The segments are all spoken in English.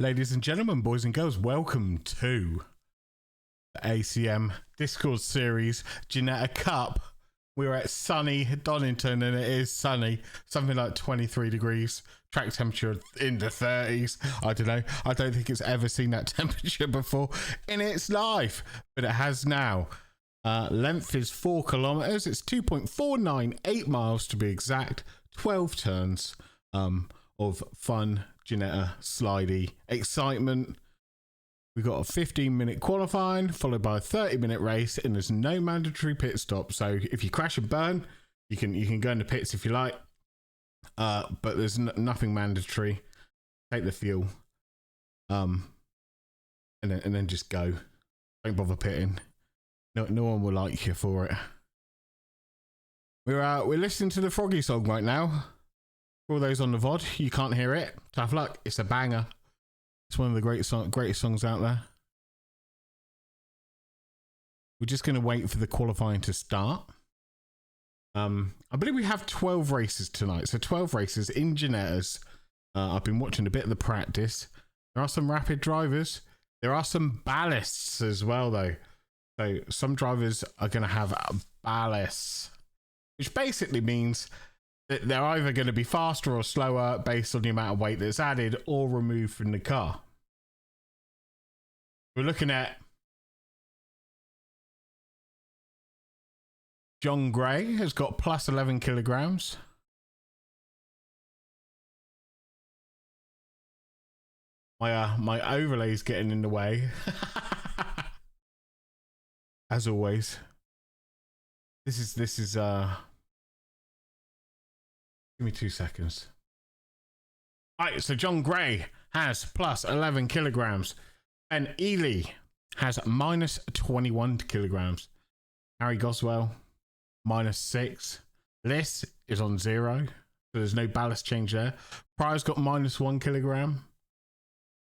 Ladies and gentlemen, boys and girls, welcome to the ACM Discord series Ginetta Cup. We're at sunny Donington and it is sunny, something like 23 degrees, track temperature in the 30s. I don't know. I don't think it's ever seen that temperature before in its life, but it has now. Length is 4 kilometers. It's 2.498 miles to be exact. 12 turns of fun Ginetta slidey excitement. We've got a 15-minute qualifying followed by a 30-minute race, and there's no mandatory pit stop. So if you crash and burn, you can go in the pits if you like, but there's nothing mandatory. Take the fuel, and then just go. Don't bother pitting. No one will like you for it. We're listening to the Froggy song right now. For all those on the VOD, you can't hear it. Tough luck. It's a banger. It's one of the greatest songs out there. We're just going to wait for the qualifying to start. I believe we have 12 races tonight. So 12 races in Ginetta's. I've been watching a bit of the practice. There are some rapid drivers. There are some ballasts as well, though. So some drivers are going to have ballasts, which basically means that they're either going to be faster or slower based on the amount of weight that's added or removed from the car. We're looking at John Gray has got plus 11 kilograms. My overlay's getting in the way. As always. This is give me 2 seconds. Right, so John Gray has plus 11 kilograms. And Ely has minus 21 kilograms. Harry Goswell, minus 6. Liss is on 0. So there's no ballast change there. Pryor's got minus 1 kilogram.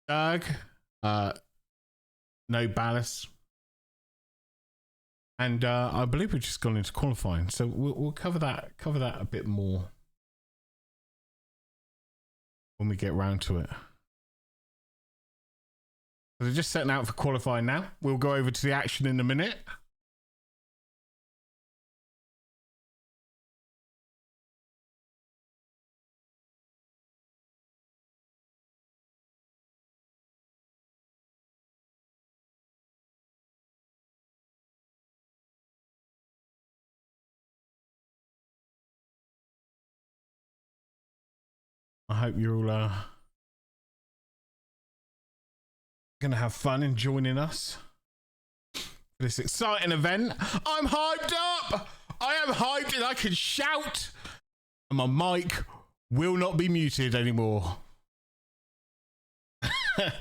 Berg, no ballast. And I believe we've just gone into qualifying. So we'll cover that a bit more when we get round to it. So they're just setting out for qualifying now. We'll go over to the action in a minute. I hope you're all gonna have fun in joining us for this exciting event. I'm hyped up. I am hyped and I can shout, and my mic will not be muted anymore. And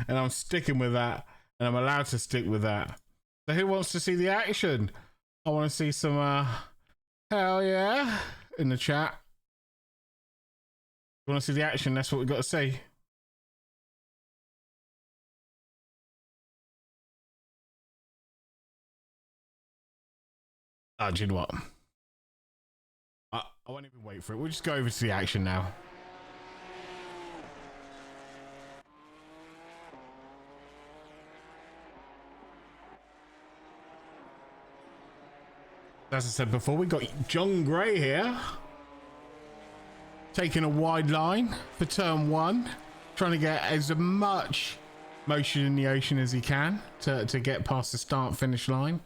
I'm sticking with that, and I'm allowed to stick with that. So who wants to see the action? I want to see some hell yeah in the chat. You want to see the action? That's what we've got to see. Oh, do you know what? I won't even wait for it. We'll just go over to the action now. As I said before, we got John Gray here. Taking a wide line for turn 1. Trying to get as much motion in the ocean as he can to get past the start-finish line.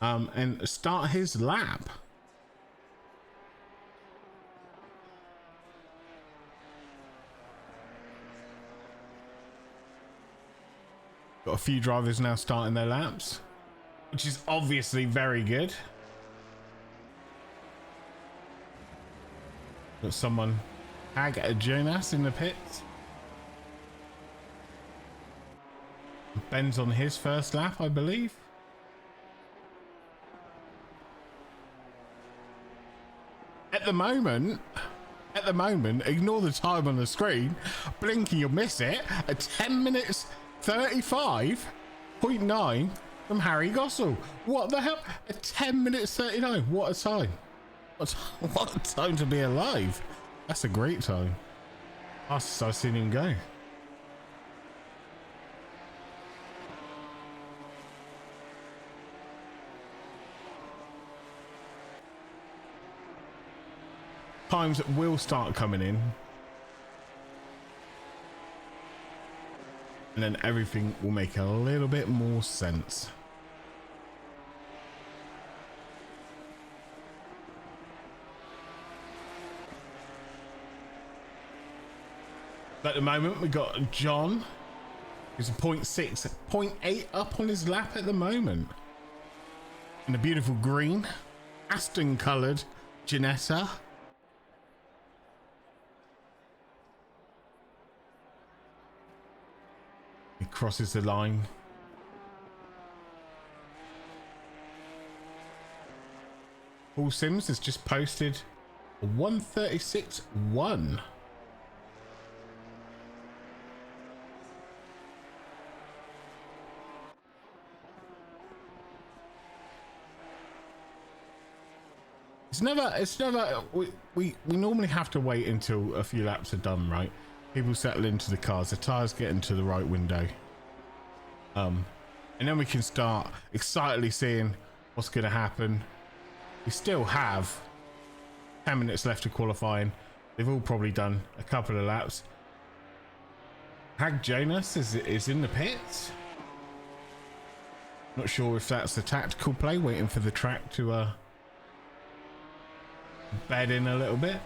And start his lap. Got a few drivers now starting their laps, which is obviously very good. Got someone tag at Jonas in the pits. Ben's on his first lap, I believe. At the moment, ignore the time on the screen. Blink and you'll miss it. At 10 minutes 35.9 from Harry Gossell. What the hell? At 10 minutes 39. What a time. What a time to be alive. That's a great time. I've seen him go. times will start coming in, and then everything will make a little bit more sense. At the moment, we got John, who's a 0.6, 0.8 up on his lap at the moment. In a beautiful green, Aston coloured Ginetta. He crosses the line. Paul Sims has just posted a 1:36.1. It's never we normally have to wait until a few laps are done, right? People settle into the cars, the tires get into the right window, and then we can start excitedly seeing what's going to happen. We still have 10 minutes left of qualifying. They've all probably done a couple of laps. Hag Jonas is in the pits. Not sure if that's the tactical play, waiting for the track to bed in a little bit.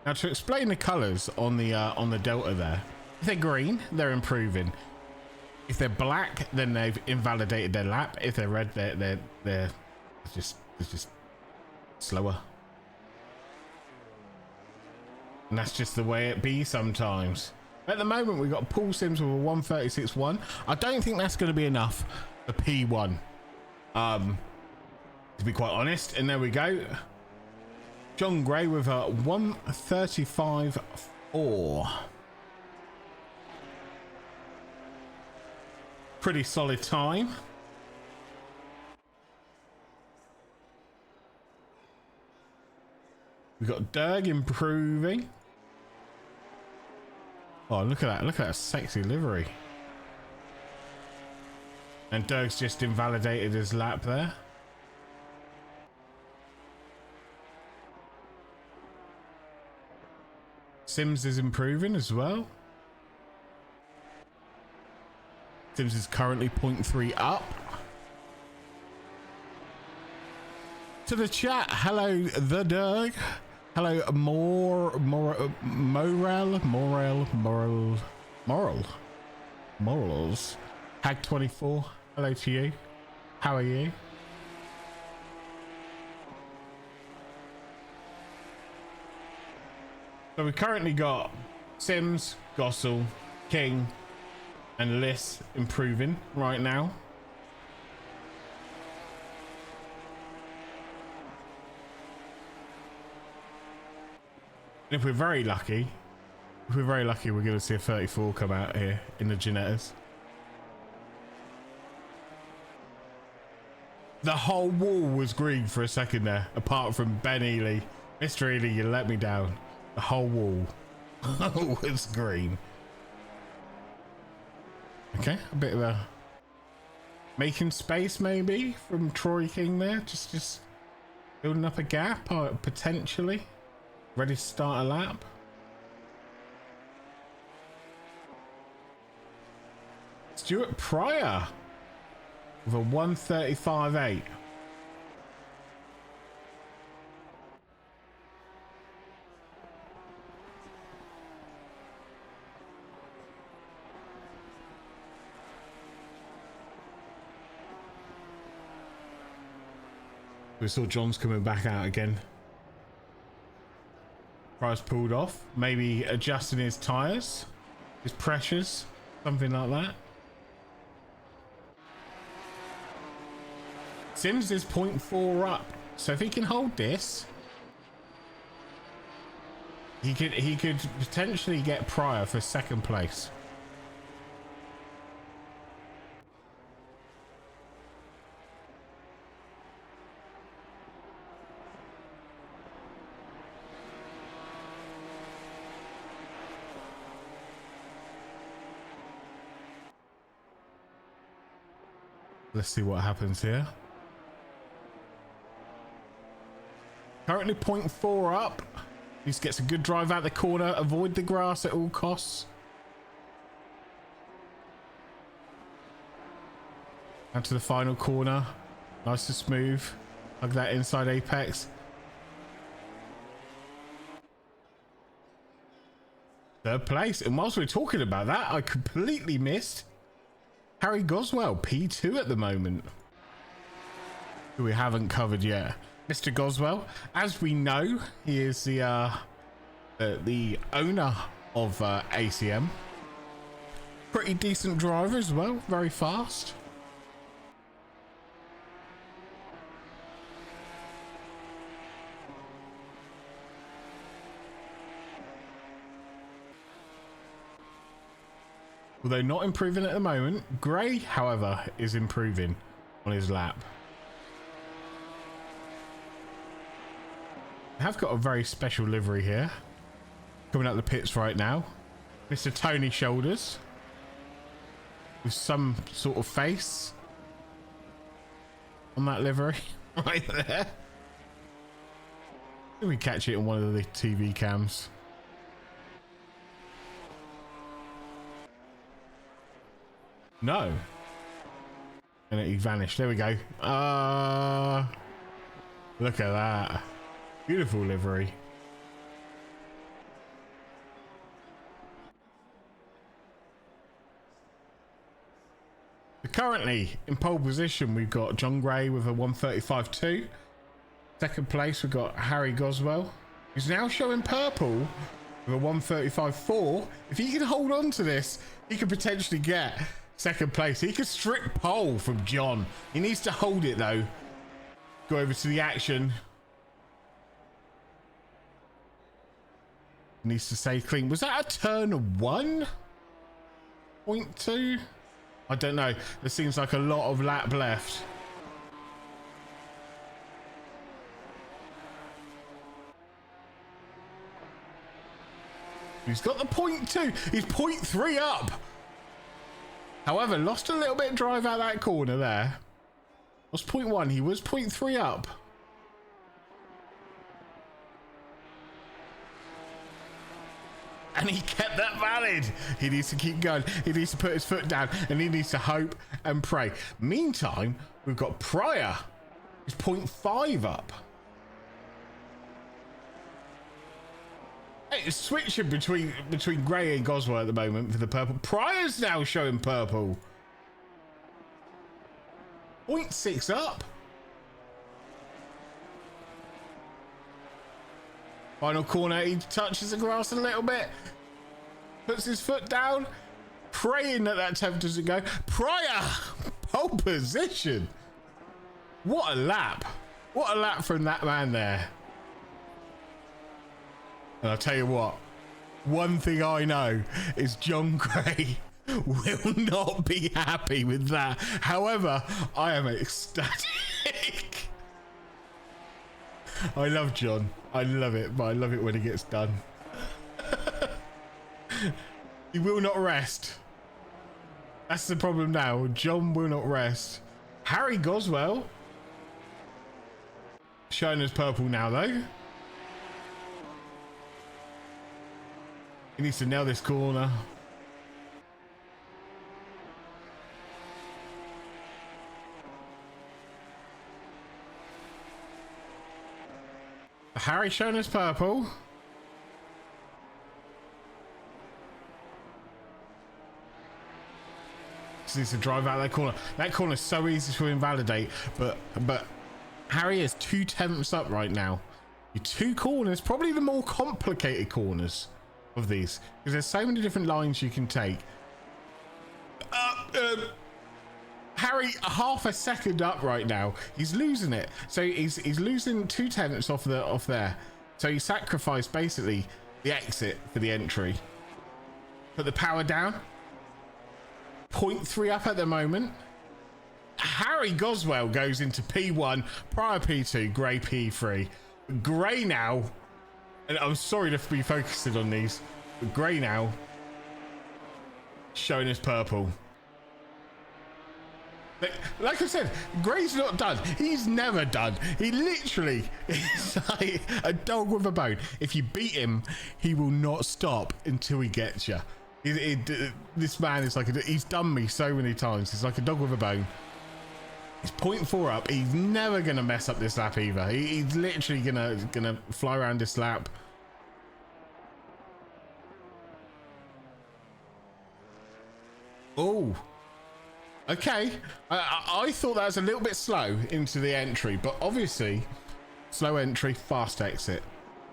Now, to explain the colours on the Delta there, if they're green, they're improving. If they're black, then they've invalidated their lap. If they're red, they're just slower. And that's just the way it be sometimes. At the moment, we've got Paul Sims with a 1:36.1. I don't think that's going to be enough for P1. To be quite honest. And there we go. John Gray with a 1:35.4. Pretty solid time. We've got Derg improving. Oh, look at that. Look at that sexy livery. And Derg's just invalidated his lap there. Sims is improving as well. Sims is currently 0.3 up. To the chat, hello the Derg. Hello Morals. Hag 24. Hello to you. How are you? So we've currently got Sims, Gossel, King, and Liss improving right now. And if we're very lucky, we're going to see a 34 come out here in the Ginettas. The whole wall was green for a second there, apart from Ben Ely. Mr. Ely, you let me down. The whole wall was green. Okay, a bit of a making space maybe from Troy King there. Just building up a gap, potentially. Ready to start a lap. Stuart Pryor with a 1:35.8. We saw John's coming back out again. Pryor's pulled off, maybe adjusting his tires, his pressures, something like that. Sims is 0.4 up, so if he can hold this, he could potentially get Pryor for second place. Let's see what happens here. Currently 0.4 up. Just gets a good drive out the corner. Avoid the grass at all costs. And to the final corner. Nice and smooth. Hug that inside apex. Third place. And whilst we're talking about that, I completely missed Harry Goswell, P2 at the moment, who we haven't covered yet. Mr. Goswell, as we know, he is the owner of ACM. Pretty decent driver as well, very fast. Although not improving at the moment. Gray, however, is improving on his lap. I have got a very special livery here. Coming out the pits right now. Mr. Tony Shoulders. With some sort of face on that livery. Right there. Can we catch it on one of the TV cams? No. And he vanished. There we go. Look at that. Beautiful livery. So currently in pole position we've got John Gray with a 1:35.2. Second place we've got Harry Goswell, who's now showing purple with a 1:35.4. If he can hold on to this, he could potentially get second place. He could strip pole from John. He needs to hold it though. Go over to the action. Needs to stay clean. Was that a turn 1.2? I don't know. There seems like a lot of lap left. He's got the 0.2. He's 0.3 up. However, lost a little bit of drive out that corner there. Was 0.1. He was 0.3 up. And he kept that valid. He needs to keep going. He needs to put his foot down and he needs to hope and pray. Meantime, we've got Pryor. He's 0.5 up. Hey, it's switching between Gray and Goswell at the moment for the purple. Pryor's now showing purple. 0.6 up. Final corner, he touches the grass a little bit, puts his foot down, praying that that temp doesn't go. Pryor, pole position. What a lap. What a lap from that man there. And I'll tell you what, one thing I know is John Gray will not be happy with that. However, I am ecstatic. I love John. I love it, but I love it when he gets done. He will not rest. That's the problem now. John will not rest. Harry Goswell. Showing us purple now, though. He needs to nail this corner. Harry showing us purple. Just needs to drive out that corner. That corner is so easy to invalidate, but Harry is 2 tenths up right now. Your 2 corners, probably the more complicated corners of these, because there's so many different lines you can take. Harry, half a second up right now. He's losing it. So he's losing 2 tenths off there. So he sacrificed basically the exit for the entry. Put the power down. 0.3 up at the moment. Harry Goswell goes into P1, Pryor P2, Gray P3. Gray now, and I'm sorry to be focusing on these, but Gray now showing us purple. Like I said, Gray's not done. He's never done. He literally is like a dog with a bone. If you beat him, he will not stop until he gets you. This man is like, he's done me so many times. He's like a dog with a bone. He's 0.4 up. He's never going to mess up this lap either. He's literally gonna fly around this lap. Oh. Okay, I thought that was a little bit slow into the entry, but obviously slow entry, fast exit,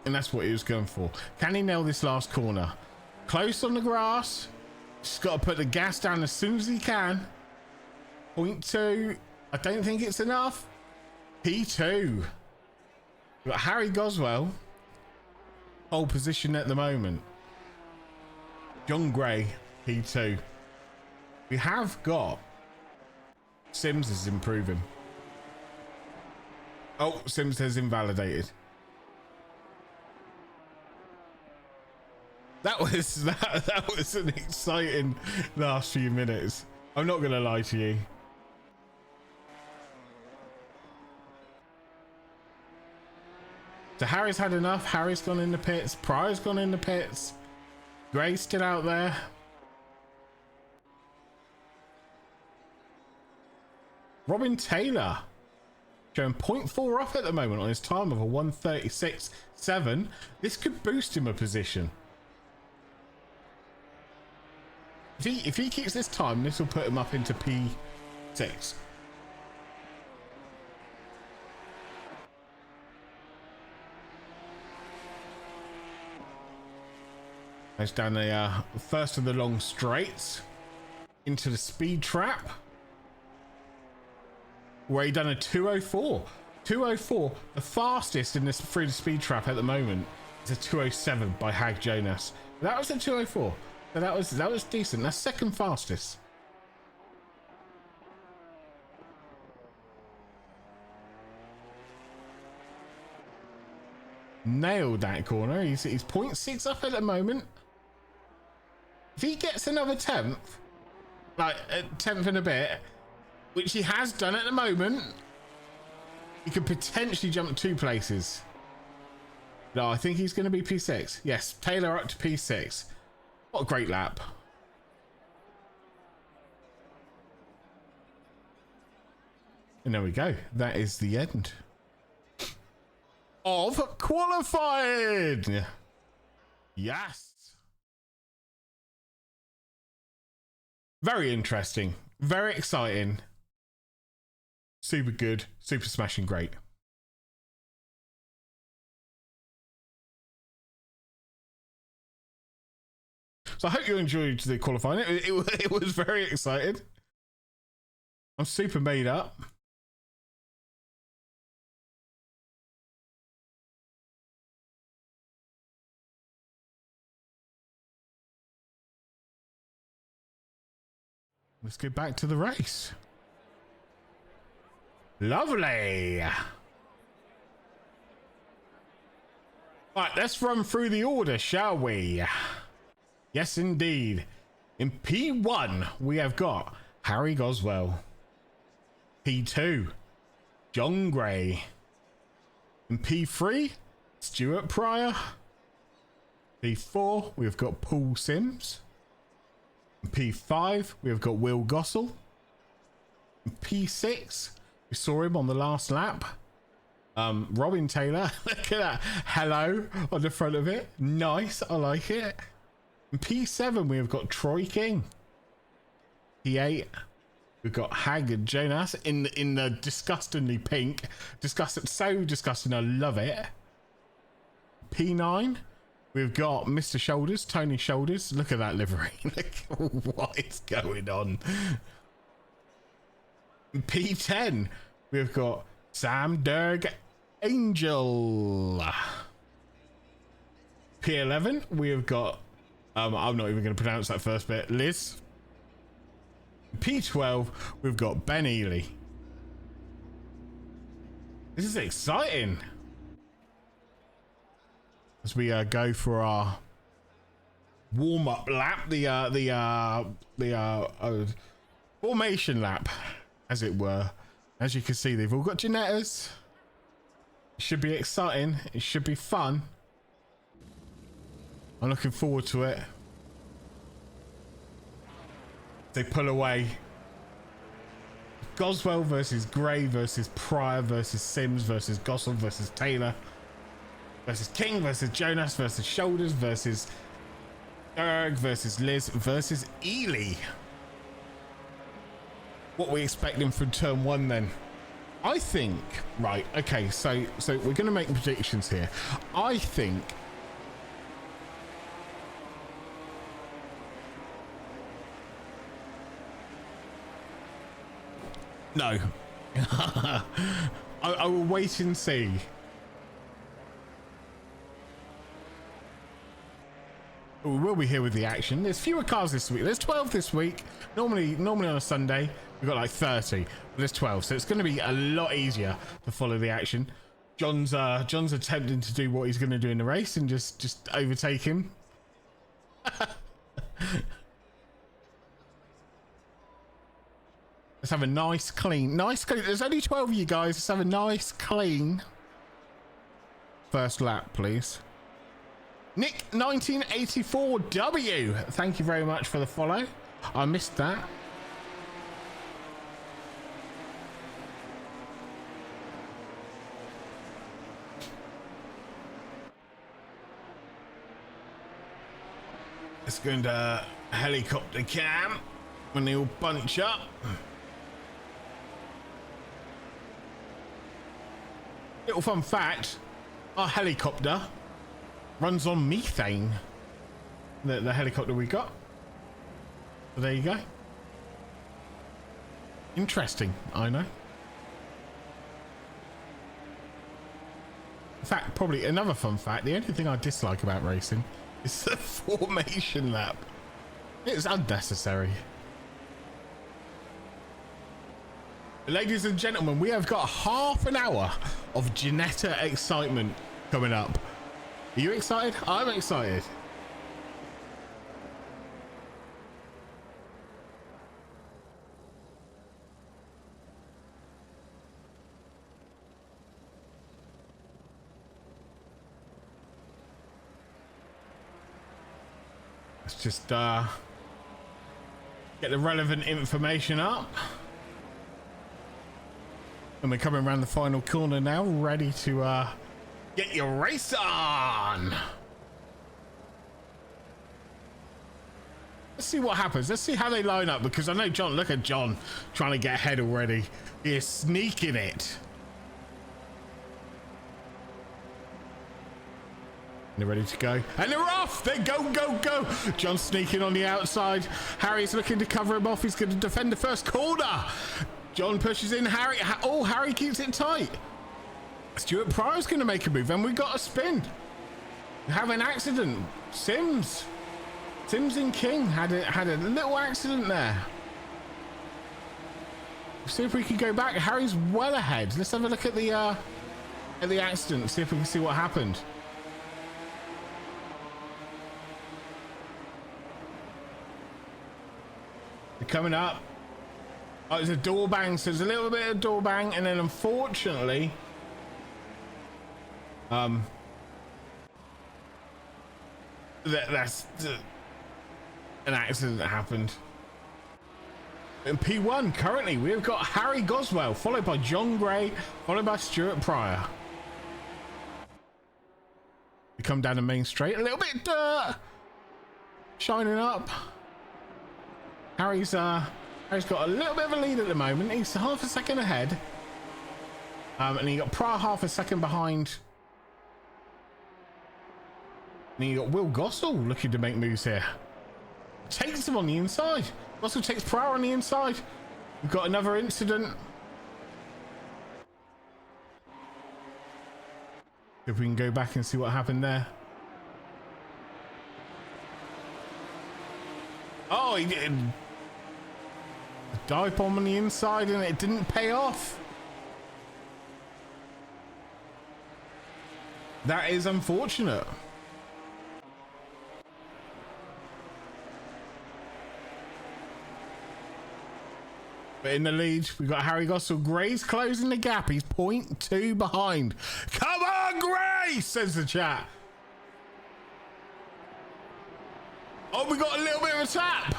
and that's what he was going for. Can he nail this last corner? Close on the grass, just got to put the gas down as soon as he can. 0.2, I don't think it's enough. P2. We've got Harry Goswell, pole position at the moment. John Gray, P2. We have got Sims is improving. Oh, Sims has invalidated. That was an exciting last few minutes. I'm not gonna lie to you. So Harry's had enough. Harry's gone in the pits. Pryor's gone in the pits. Gray's still out there. Robin Taylor showing 0.4 off at the moment on his time of a 1:36.7. This could boost him a position. If he keeps this time, this will put him up into P6. Goes down the first of the long straights into the speed trap, where he done a 2:04. 2:04, the fastest in this through the speed trap at the moment is a 2:07 by Hag Jonas. That was a 2:04. So that was decent. That's second fastest. Nailed that corner. He's 0.6 up at the moment. If he gets another 10th, like a 10th and a bit, which he has done at the moment, he could potentially jump 2 places. No, I think he's going to be P6. Yes, Taylor up to P6. What a great lap. And there we go. That is the end of qualified. Yes. Very interesting. Very exciting. Super good. Super smashing great. So I hope you enjoyed the qualifying. It was very exciting. I'm super made up. Let's get back to the race. Lovely. Right, let's run through the order, shall we? Yes, indeed. In P1, we have got Harry Goswell. P2, John Gray. In P3, Stuart Pryor. P4, we've got Paul Sims. In P5, we've got Will Gossell. In P6, we saw him on the last lap. Robin Taylor. Look at that. Hello on the front of it. Nice. I like it. In P7, we've got Troy King. P8, we've got Hag Jonas in the disgustingly pink. So disgusting. I love it. P9, we've got Mr. Shoulders, Tony Shoulders. Look at that livery. Look what is going on. In P10, we've got Sam Derg Angel. P11, we've got I'm not even going to pronounce that first bit. Liz. P12, we've got Ben Ely. This is exciting. As we go for our warm-up lap, the formation lap, as it were. As you can see, they've all got Ginettas. It should be exciting. It should be fun. I'm looking forward to it. They pull away. Goswell versus Gray versus Pryor versus Sims versus Gossel versus Taylor versus King versus Jonas versus Shoulders versus Erg versus Liz versus Ely. What are we expecting from turn one then? I think, right, okay, so we're going to make predictions here. I think no. I will wait and see. We will be here with the action. There's fewer cars this week. There's 12 this week. Normally on a Sunday we've got like 30, but there's 12, so it's going to be a lot easier to follow the action. John's attempting to do what he's going to do in the race and just overtake him. Let's have a nice clean. There's only 12 of you guys. Let's have a nice clean first lap, please. Nick 1984W, thank you very much for the follow. I missed that. Let's go into helicopter cam when they all bunch up. Little fun fact, our helicopter runs on methane. The helicopter we got. So there you go. Interesting, I know. In fact, probably another fun fact, the only thing I dislike about racing is the formation lap. It's unnecessary. Ladies and gentlemen, we have got half an hour of Ginetta excitement coming up. Are you excited? I'm excited. Let's just get the relevant information up. And we're coming around the final corner now, ready to get your race on. Let's see what happens. Let's see how they line up, because I know John, look at John trying to get ahead already. He is sneaking it. They're ready to go. And they're off. They go. John's sneaking on the outside. Harry's looking to cover him off. He's going to defend the first corner. John pushes in Harry. Oh, Harry keeps it tight. Stuart Pryor's going to make a move, and we got a spin. We have an accident. Sims and King had a little accident there. See if we can go back. Harry's well ahead. Let's have a look at the accident. See if we can see what happened. They're coming up. Oh, there's a door bang. So there's a little bit of door bang, and then unfortunately, that's an accident that happened. In P1 currently we've got Harry Goswell, followed by John Gray, followed by Stuart Pryor. We come down the main straight, a little bit dirt shining up. Harry's got a little bit of a lead at the moment. He's half a second ahead, and he got Pryor half a second behind. And you got Will Gossel looking to make moves here. Takes him on the inside. Gossel takes Pryor on the inside. We've got another incident. If we can go back and see what happened there. Oh, he did a dive bomb on the inside and it didn't pay off. That is unfortunate. But in the lead, we've got Harry Gossel. Gray's closing the gap. He's 0.2 behind. Come on, Gray, says the chat. Oh, we got a little bit of a tap.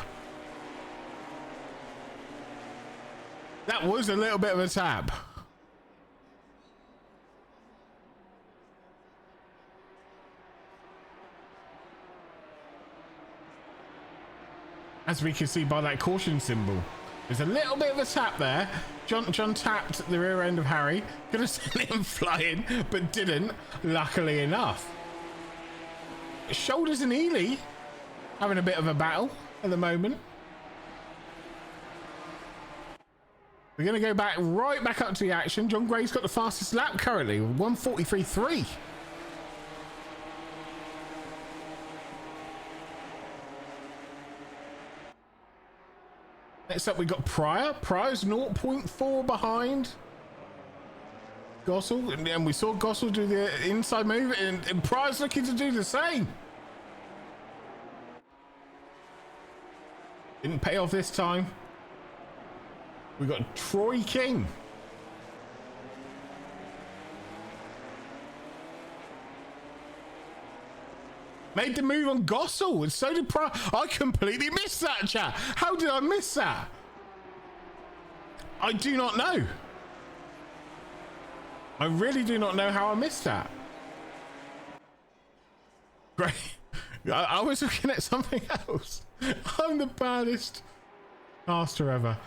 That was a little bit of a tap. As we can see by that caution symbol, there's a little bit of a tap there. John tapped the rear end of Harry. Could have sent him flying, but didn't, luckily enough. Shoulders and Ely having a bit of a battle at the moment. We're going to go back right back up to the action. John Gray's got the fastest lap currently, 1:43.3. Next up, we got Pryor. Pryor's 0.4 behind Gossel, and we saw Gossel do the inside move, and Pryor's looking to do the same. Didn't pay off this time. We got Troy King. Made the move on Gossel, and so did Pryor. I completely missed that, chat. How did I miss that? I do not know. I really do not know how I missed that. Great. I was looking at something else. I'm the baddest caster ever.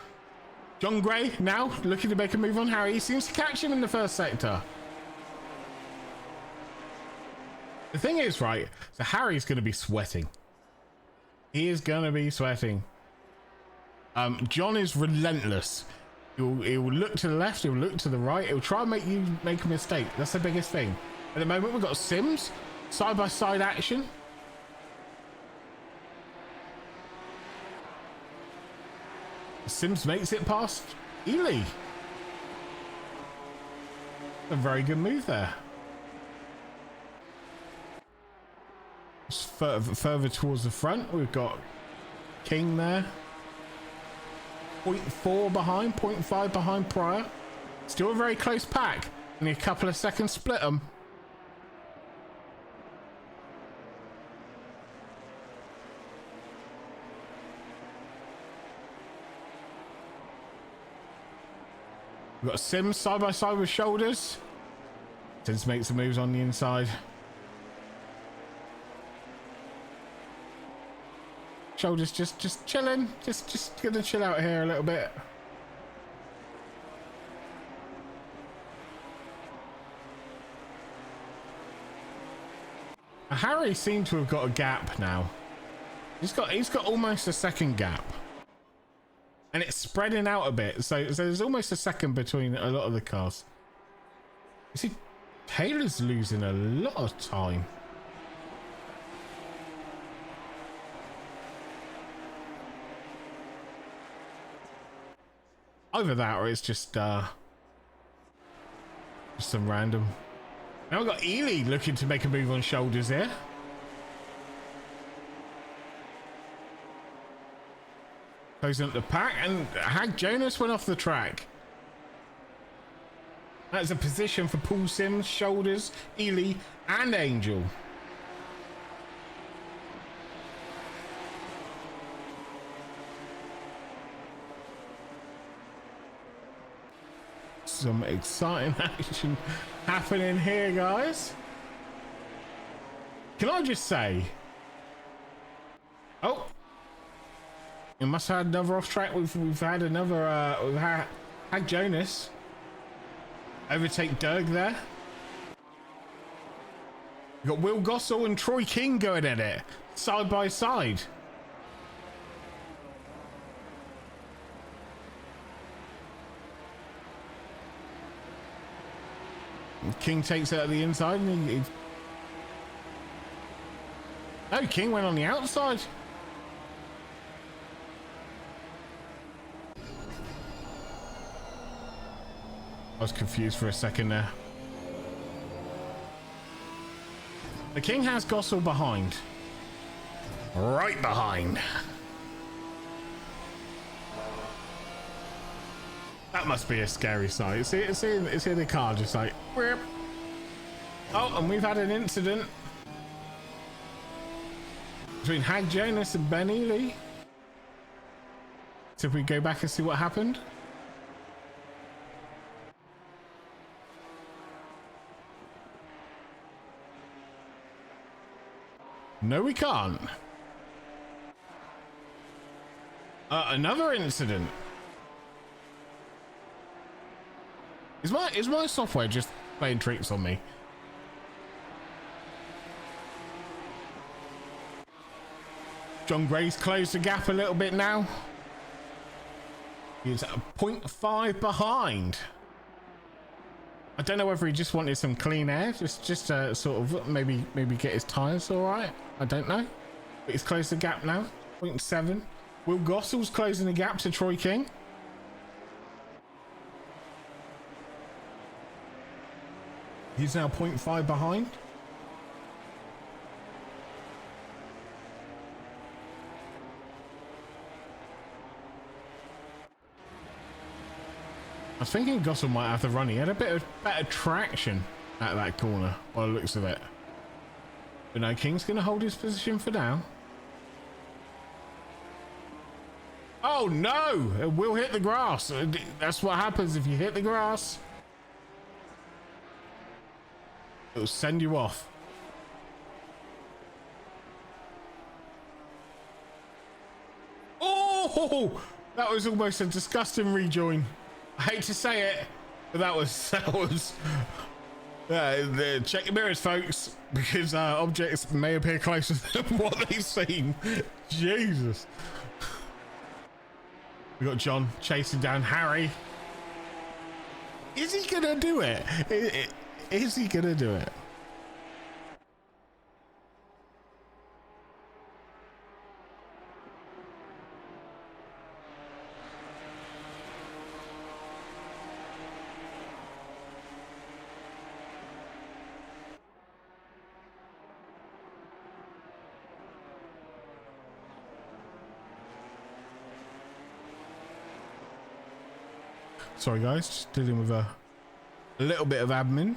John Gray now looking to make a move on Harry. He seems to catch him in the first sector. The thing is, right, so Harry's going to be sweating. He is going to be sweating. John is relentless. He will look to the left, he'll look to the right, he'll try and make you make a mistake. That's the biggest thing. At the moment, we've got Sims, side-by-side action. Sims makes it past Ely. A very good move there. Just further towards the front, we've got King there. 0.4 behind, 0.5 behind Pryor. Still a very close pack. Only a couple of seconds split them. We've got Sims side by side with shoulders. Sims makes the moves on the inside. Shoulders just chilling, just gonna chill out here a little bit. Harry seemed to have got a gap now. He's got almost a second gap, and it's spreading out a bit. So there's almost a second between a lot of the cars. You see, Taylor's losing a lot of time. Either that or it's just some random. Now we've got Ely looking to make a move on shoulders here. Closing up the pack, and Hag Jonas went off the track. That's a position for Paul Sims, shoulders, Ely, and Angel. Some exciting action happening here, guys. Can I just say, oh, we must have had another off track. We've had another we've had Jonas overtake Dirk there. We've got Will Gossel and Troy King going at it side by side. King takes it at the inside, and oh, King went on the outside. I was confused for a second there. The King has Gossel behind. Right behind. That must be a scary sight. It's in the car, just like, whip. Oh, and we've had an incident between Hag Jonas and Benny Lee. So if we go back and see what happened. No, we can't. Another incident. Is my software just playing tricks on me? John Gray's closed the gap a little bit now. He's 0.5 behind. I don't know whether he just wanted some clean air, just to sort of maybe get his tires all right. I don't know. But he's closed the gap now. 0.7. Will Gossell's closing the gap to Troy King. He's now 0.5 behind. I was thinking Gossell might have the run. He had a bit of better traction at that corner by the looks of it. But no, King's going to hold his position for now. Oh no! It will hit the grass. That's what happens if you hit the grass. It'll send you off. Oh! That was almost a disgusting rejoin. I hate to say it, but that was check your mirrors, folks, because objects may appear closer than what they seem. Jesus. We got John chasing down Harry. Is he gonna do it? Is he gonna do it? Sorry guys, just dealing with a little bit of admin.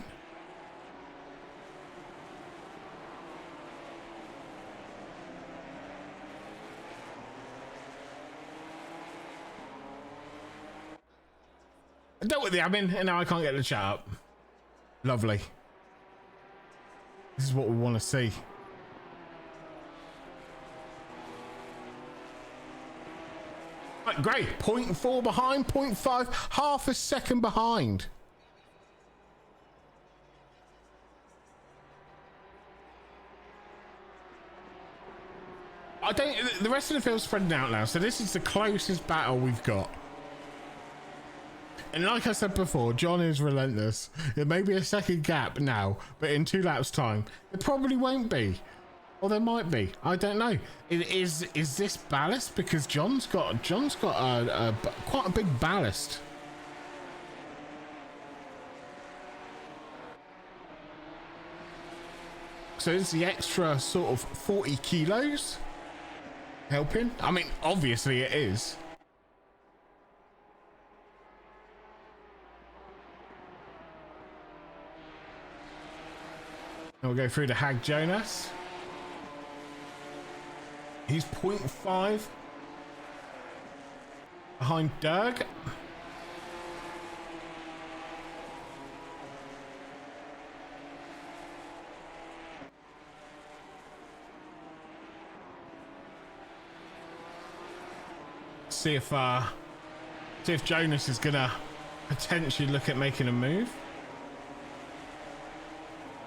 I dealt with the admin and now I can't get the chat up. Lovely. This is what we want to see. Right, great. 0.4 behind, 0.5, half a second behind. The rest of the field's spreading out now, so this is the closest battle we've got. And like I said before, John is relentless. There may be a second gap now, but in 2 laps time, it probably won't be. Or there might be. I don't know. Is this ballast? Because John's got a quite a big ballast. So is the extra sort of 40 kilos helping? I mean, obviously it is. And we'll go through to Hag Jonas. He's 0.5 behind Dirk. See if Jonas is gonna potentially look at making a move.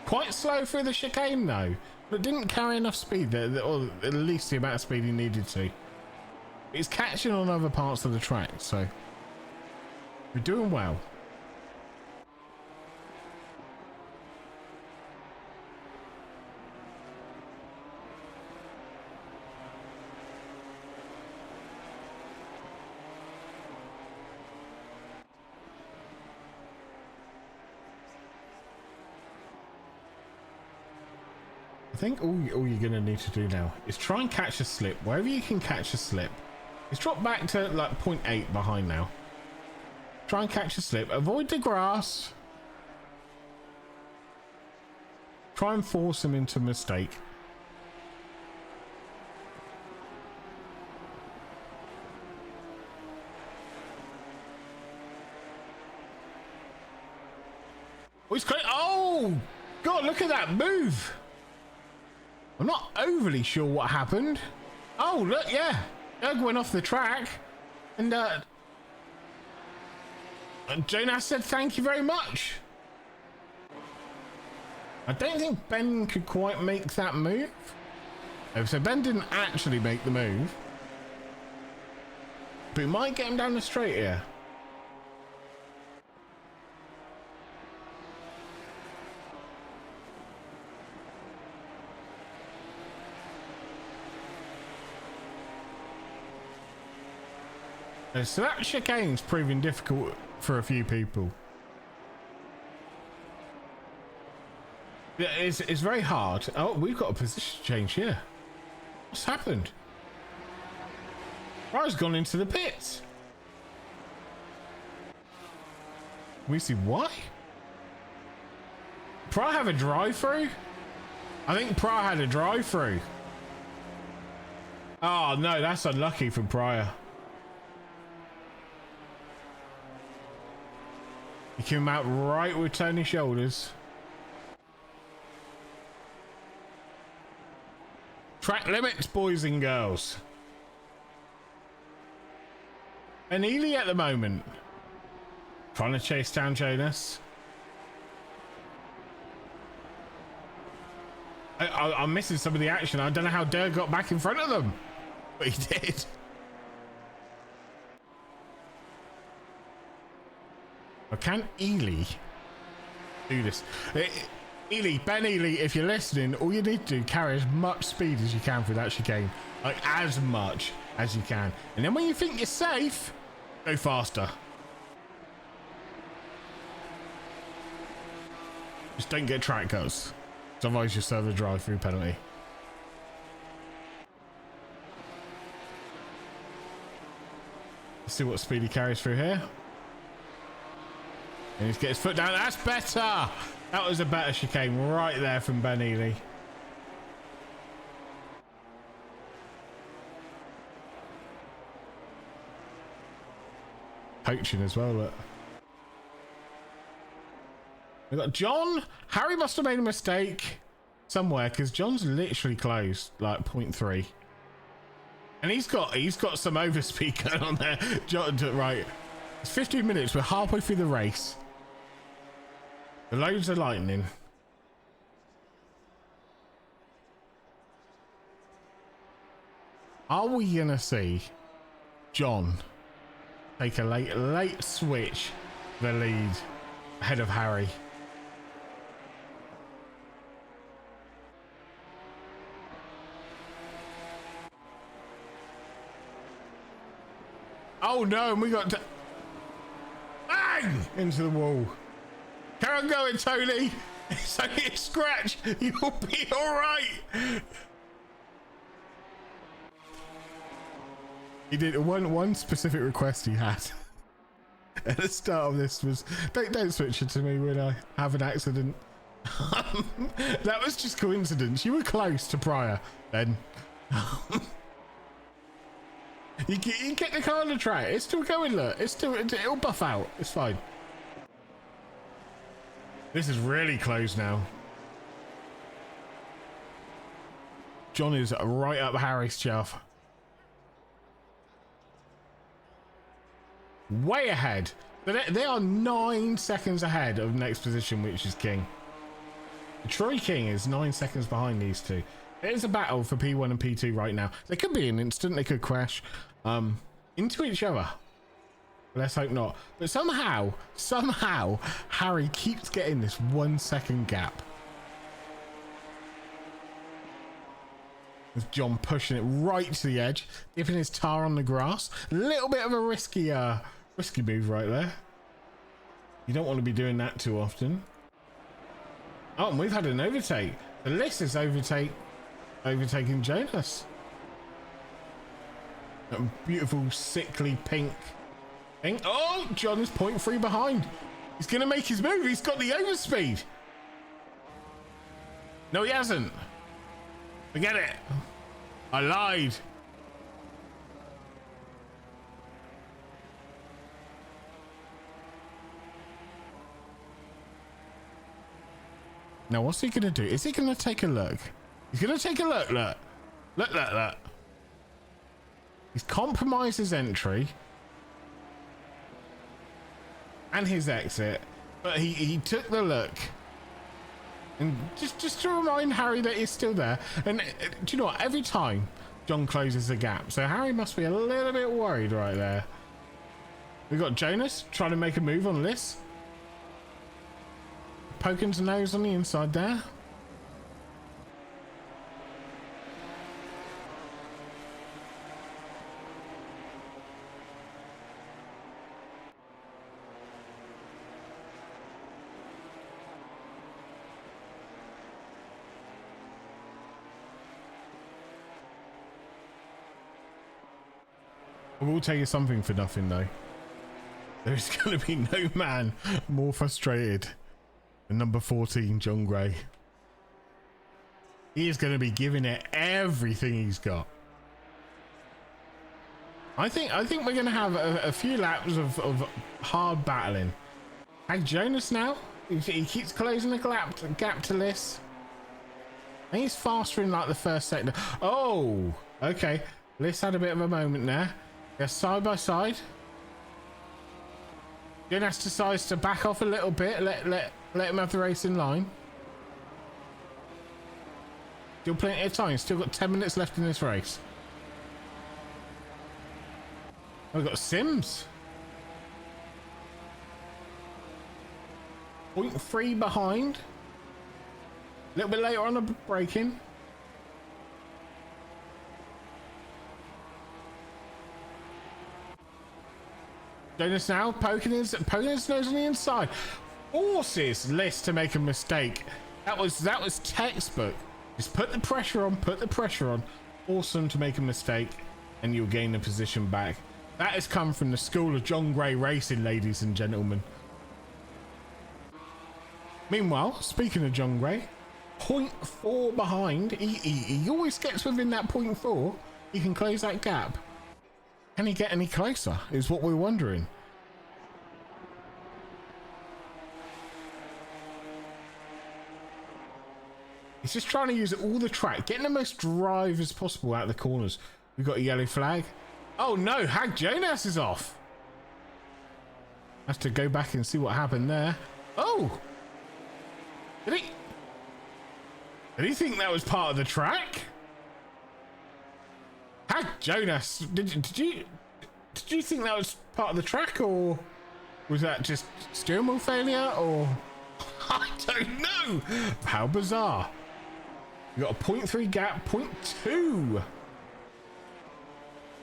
Quite slow through the chicane though, but didn't carry enough speed, or at least the amount of speed he needed to. He's catching on other parts of the track, so we're doing well. I think all you're gonna need to do now is try and catch a slip wherever you can catch a slip. It's dropped back to like 0.8 behind now. Try and catch a slip. Avoid the grass. Try and force him into a mistake. Oh, he's great. Oh, God, look at that move. I'm not overly sure what happened. Oh, look, yeah. Doug went off the track. And Jonas said thank you very much. I don't think Ben could quite make that move. Oh, so Ben didn't actually make the move. But he might get him down the straight here. So that chicane's proving difficult for a few people. It's very hard. Oh, we've got a position change here. What's happened? Ryan's gone into the pits. We see why? Pryor have a drive-through? I think Pryor had a drive-through. Oh no, that's unlucky for Pryor. He came out right with Tony's shoulders. Track limits, boys and girls. And Ely at the moment. Trying to chase down Jonas. I'm missing some of the action. I don't know how Durr got back in front of them. But he did. Or can Ely do this? Ely, Ben Ely, if you're listening, all you need to do, carry as much speed as you can through that chicane. Like, as much as you can. And then when you think you're safe, go faster. Just don't get track cuts. Otherwise you'll serve a drive-through penalty. Let's see what speed he carries through here. And he's getting his foot down. That's better. That was a better chicane right there from Ben Ely. Poaching as well, look. We've got John. Harry must have made a mistake somewhere because John's literally close, like 0.3. And he's got some overspeed going on there. John, right. It's 15 minutes. We're halfway through the race. The loads of lightning. Are we gonna see John take a late switch the lead ahead of Harry? Oh no, and we got to bang into the wall. Carry on going, Tony. It's only a scratch. You'll be all right. He did one specific request he had at the start of this was don't switch it to me when I have an accident. That was just coincidence. You were close to Pryor then. You get the car on the track. It's still going, look. It'll buff out. It's fine. This is really close now. John is right up Harry's chaff. Way ahead. They are 9 seconds ahead of next position, which is King. Troy King is 9 seconds behind these two. It is a battle for P1 and P2 right now. There could be an instant. They could crash into each other. Let's hope not. But somehow, Harry keeps getting this 1 second gap. With John pushing it right to the edge, dipping his tar on the grass. A little bit of a risky move right there. You don't want to be doing that too often. Oh, and we've had an overtake. The list is overtaking Jonas. That beautiful sickly pink Oh, John is 0.3 behind. He's going to make his move. He's got the overspeed. No, he hasn't. Forget it. I lied. Now, what's he going to do? Is he going to take a look? He's going to take a look. Look. Look, look, look. He's compromised his entry and his exit, but he took the look. And just to remind Harry that he's still there. And do you know what? Every time John closes a gap, so Harry must be a little bit worried right there. We've got Jonas trying to make a move on this. Poking his nose on the inside there. I will tell you something for nothing though. There's going to be no man more frustrated than number 14, John Gray. He is going to be giving it everything he's got. I think we're going to have a few laps of hard battling. Hey, Jonas now. He keeps closing the gap to Liss. I think he's faster in like the first sector. Oh, okay. Liss had a bit of a moment there. They're side by side. Jonas decides to back off a little bit. Let him have the race in line. Still plenty of time. Still got 10 minutes left in this race. We've got Sims. 0.3 behind. A little bit later on the braking. Jonas now poking his nose on the inside. Forces Liss to make a mistake. That was textbook. Just put the pressure on, force them to make a mistake, and you'll gain the position back. That has come from the school of John Gray racing, ladies and gentlemen. Meanwhile, speaking of John Gray, 0.4 behind. He always gets within that 0.4. He can close that gap. Can he get any closer is what we're wondering. He's just trying to use all the track, getting the most drive as possible out of the corners. We've got a yellow flag. Oh no, Hag Jonas is off. Have to go back and see what happened there. Oh! Did he think that was part of the track? Hag Jonas, did you think that was part of the track, or was that just steering wheel failure, or I don't know? How bizarre. We got a 0.3 gap, 0.2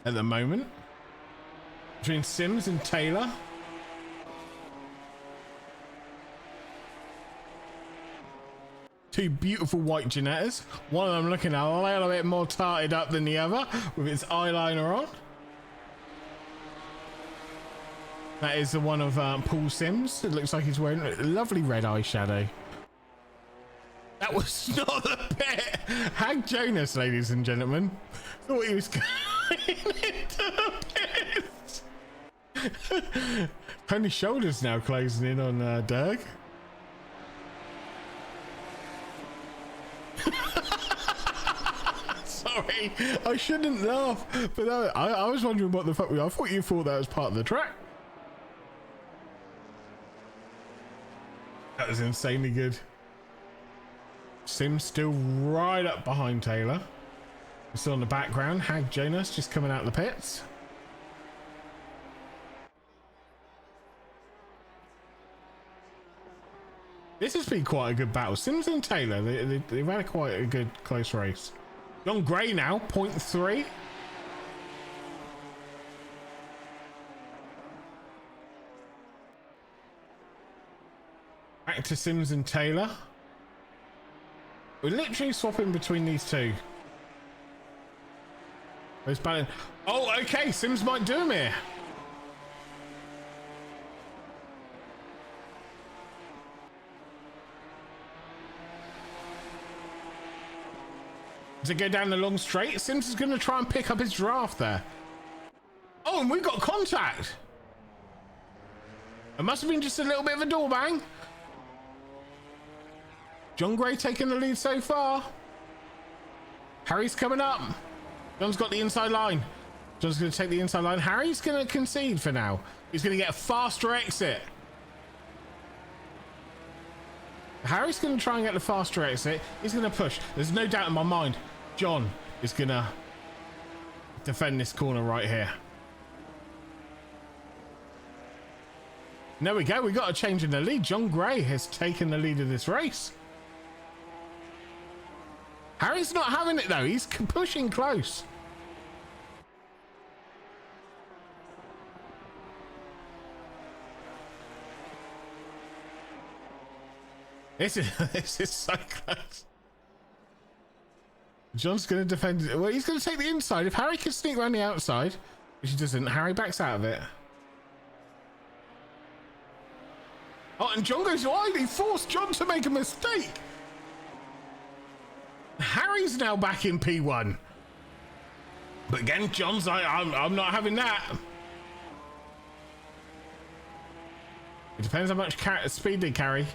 at the moment between Sims and Taylor. Two beautiful white Ginettas. One of them looking a little bit more tarted up than the other with its eyeliner on. That is the one of Paul Sims. It looks like he's wearing a lovely red eyeshadow. That was not the bit. Hag Jonas, ladies and gentlemen, thought he was going into the pit. Only shoulders now closing in on Dirk. Sorry, I shouldn't laugh, but I was wondering what the fuck. I thought you thought that was part of the track. That was insanely good. Sim's still right up behind Taylor. Still in the background. Hag Jonas just coming out of the pits. This has been quite a good battle. Sims and Taylor, they've had quite a good close race. John Gray now, 0.3. Back to Sims and Taylor. We're literally swapping between these two. Oh, okay, Sims might do him here. To go down the long straight. Sims is going to try and pick up his draft there. Oh, and we've got contact. It must have been just a little bit of a door bang. John Gray taking the lead so far. Harry's coming up. John's got the inside line. John's going to take the inside line. Harry's going to concede for now. He's going to get a faster exit. Harry's going to try and get the faster exit. He's going to push. There's no doubt in my mind. John is going to defend this corner right here. There we go. We got a change in the lead. John Gray has taken the lead of this race. Harry's not having it though. He's pushing close. This is so close. John's going to defend. Well, he's going to take the inside. If Harry can sneak around the outside, which he doesn't, Harry backs out of it. Oh, and John goes wide. He forced John to make a mistake. Harry's now back in P1. But again, John's like, I'm not having that. It depends how much speed they carry.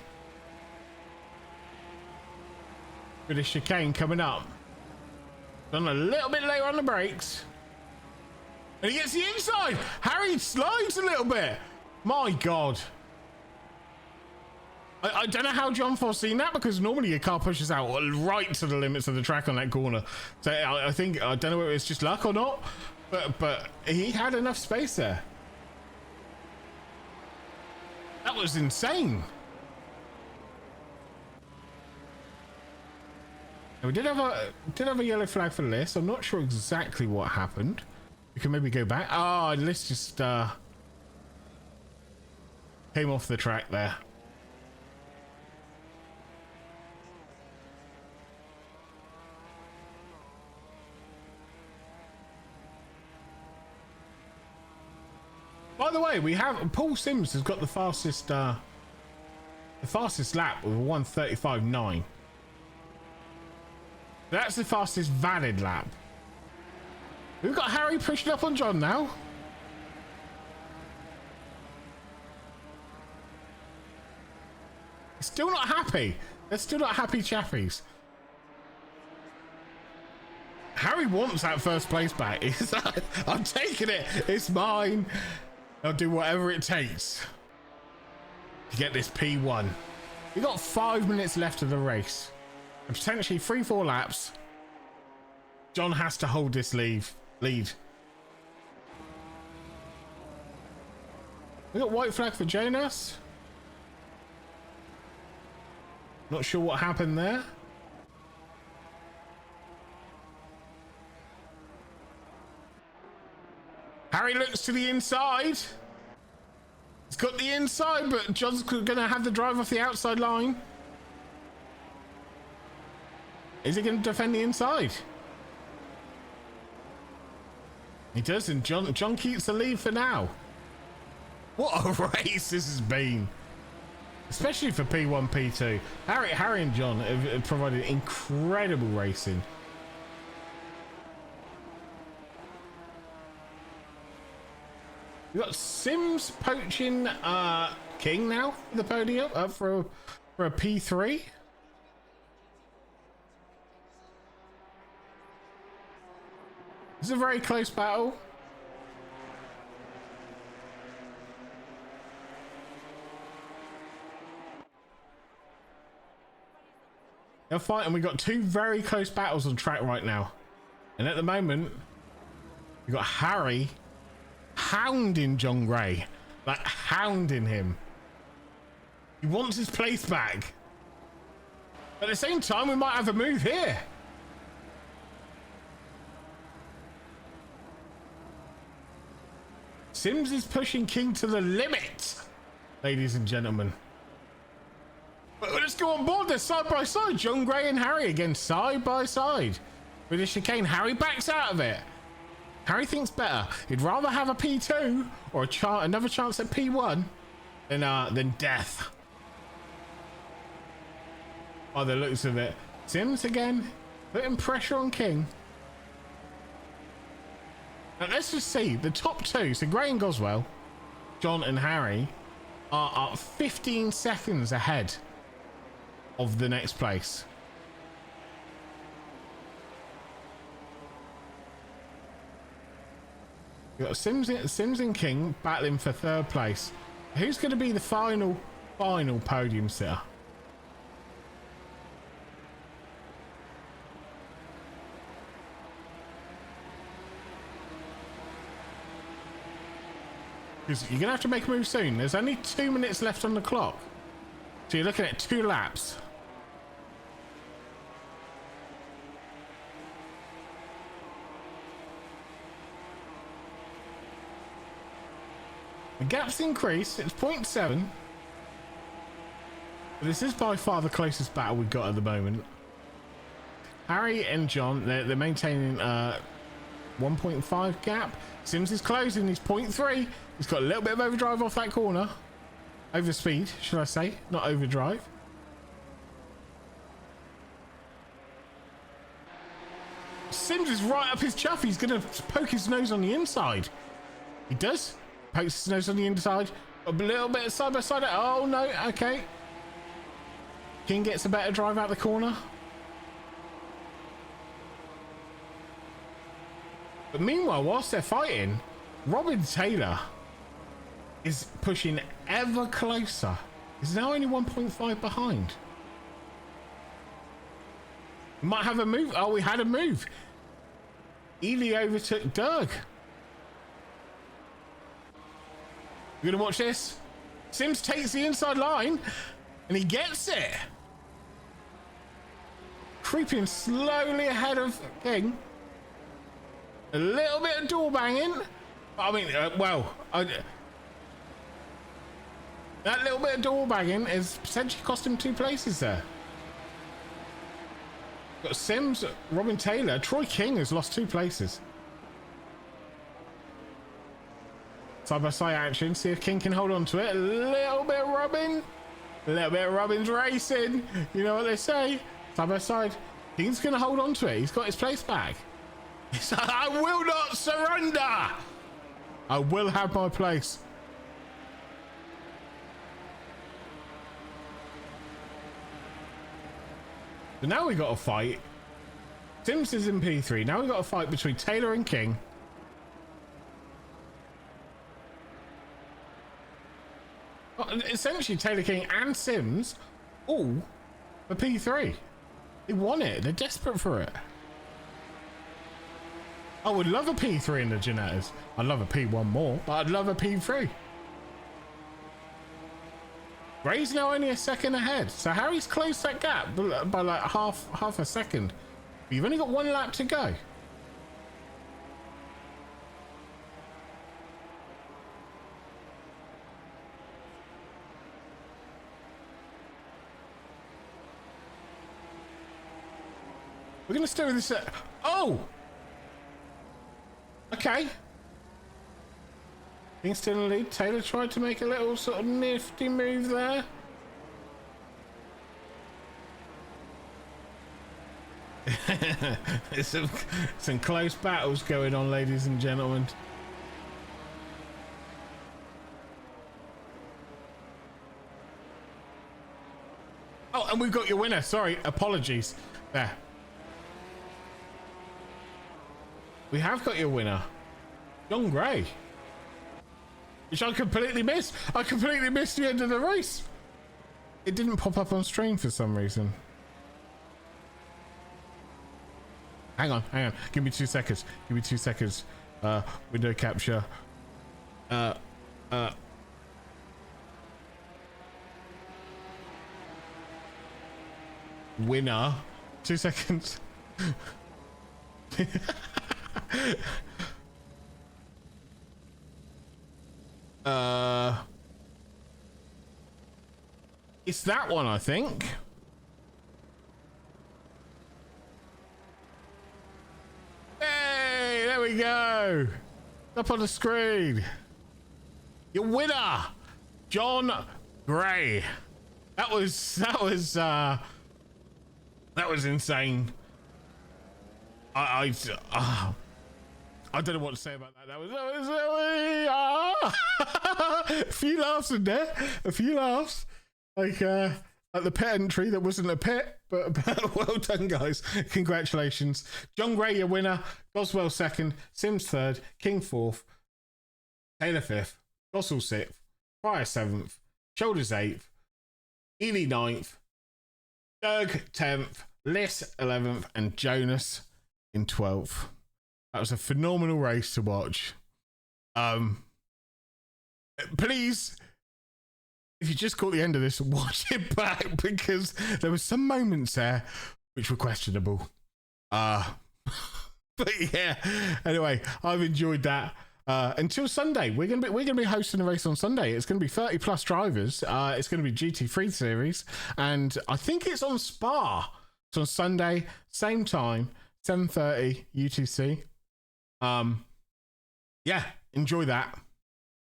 British chicane coming up. Done a little bit later on the brakes. And he gets the inside. Harry slides a little bit. My God. I don't know how John foreseen that, because normally your car pushes out right to the limits of the track on that corner. So I think, I don't know whether it's just luck or not, but he had enough space there. That was insane. We did have a yellow flag for this. I'm not sure exactly what happened. We can maybe go back. Oh, let's just came off the track there. By the way, we have Paul Sims has got the fastest lap with 1:35.9. That's the fastest valid lap. We've got Harry pushing up on John now. Still not happy. They're still not happy chappies. Harry wants that first place back. He's like, I'm taking it. It's mine. I'll do whatever it takes to get this P1. We've got 5 minutes left of the race. And potentially 3-4 laps. John has to hold this lead. We got white flag for Jonas. Not sure what happened there. Harry looks to the inside. He's got the inside, but John's gonna have the drive off the outside line. Is he going to defend the inside? He does, and John keeps the lead for now. What a race this has been. Especially for P1, P2. Harry and John have provided incredible racing. We've got Sims poaching King now for the podium, for a P3. It's a very close battle. They're fighting. We've got 2 very close battles on track right now. And at the moment, we've got Harry hounding John Gray. Like, hounding him. He wants his place back. But at the same time, we might have a move here. Sims is pushing King to the limit, ladies and gentlemen. But let's go on board. They're side by side. John Gray and Harry again, side by side. With a chicane, Harry backs out of it. Harry thinks better. He'd rather have a P2 or another chance at P1 than death. By the looks of it. Sims again. Putting pressure on King. Now let's just see. The top two, so Gray and Goswell, John and Harry, are 15 seconds ahead of the next place. We've got Sims and King battling for third place. Who's going to be the final podium sitter? Because you're going to have to make a move soon. There's only 2 minutes left on the clock. So you're looking at 2 laps. The gap's increased. It's 0.7. But this is by far the closest battle we've got at the moment. Harry and John, they're maintaining 1.5 gap. Sims is closing. He's 0.3. He's got a little bit of overdrive off that corner. Overspeed, should I say, not overdrive. Sims is right up his chuff. He's going to poke his nose on the inside. He does. Pokes his nose on the inside. A little bit side by side. Oh, no. Okay. King gets a better drive out the corner. But meanwhile, whilst they're fighting, Robin Taylor is pushing ever closer. He's now only 1.5 behind. We might have a move. Oh, we had a move. Ely overtook Doug. You're gonna watch this? Sims takes the inside line and he gets it. Creeping slowly ahead of King. A little bit of door banging. I mean, that little bit of door banging is potentially cost him 2 places there. Got Sims, Robin Taylor, Troy King has lost 2 places. Side by side action, see if King can hold on to it. A little bit of Robin. A little bit of Robin's racing. You know what they say. Side by side. King's going to hold on to it. He's got his place back. I will not surrender. I will have my place. So now we got a fight. Sims is in P3. Now we got a fight between Taylor and King. Well, essentially, Taylor, King, and Sims all for P3. They want it. They're desperate for it. I would love a P3 in the Ginettas. I'd love a P1 more, but I'd love a P3. Gray's now only a second ahead, so Harry's closed that gap by like half a second. But you've only got 1 lap to go. We're gonna stay with this. Oh. Okay. King's still in the lead. Taylor tried to make a little sort of nifty move there. There's some close battles going on, ladies and gentlemen. Oh, and we've got your winner. Sorry, apologies. There. We have got your winner, John Gray. Which I completely missed. I completely missed the end of the race. It didn't pop up on stream for some reason. Hang on. Give me 2 seconds. Window capture. Winner. 2 seconds. It's that one, I think. Hey, there we go. Up on the screen. Your winner, John Gray. That was insane. I don't know what to say about that. That was a few laughs in there. A few laughs. Like the pit entry that wasn't a pit, but well done, guys. Congratulations. John Gray, your winner. Goswell second. Sims third. King fourth. Taylor fifth. Gossel sixth. Pryor seventh. Shoulders eighth. Ely ninth. Doug 10th. Liss 11th. And Jonas in 12th. That was a phenomenal race to watch. Please, if you just caught the end of this, watch it back, because there were some moments there which were questionable. But yeah, anyway, I've enjoyed that. Until Sunday, we're gonna be hosting a race on Sunday. It's gonna be 30 plus drivers. It's gonna be GT3 series, and I think it's on Spa. It's on Sunday, same time, 7:30 UTC. Yeah, enjoy that.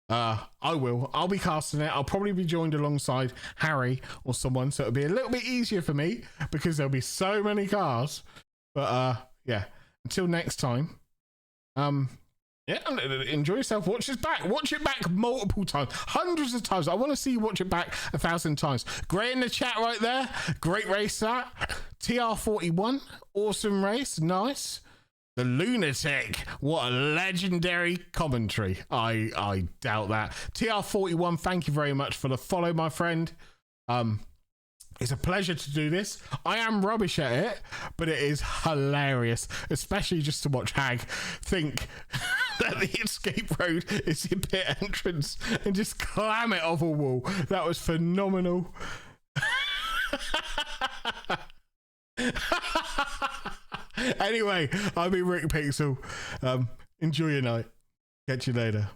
I'll be casting it. I'll probably be joined alongside Harry or someone, so it'll be a little bit easier for me because there'll be so many cars. But yeah, until next time, yeah, enjoy yourself. Watch it back multiple times, hundreds of times. I want to see you watch it back 1,000 times. Great in the chat right there. Great race that. TR41, awesome race, nice. The Lunatic, what a legendary commentary. I doubt that. TR41, thank you very much for the follow, my friend. It's a pleasure to do this. I am rubbish at it, but it is hilarious, especially just to watch Hag think that the escape road is the pit entrance and just clam it off a wall. That was phenomenal. Anyway, I've been Rick Pixel. Enjoy your night. Catch you later.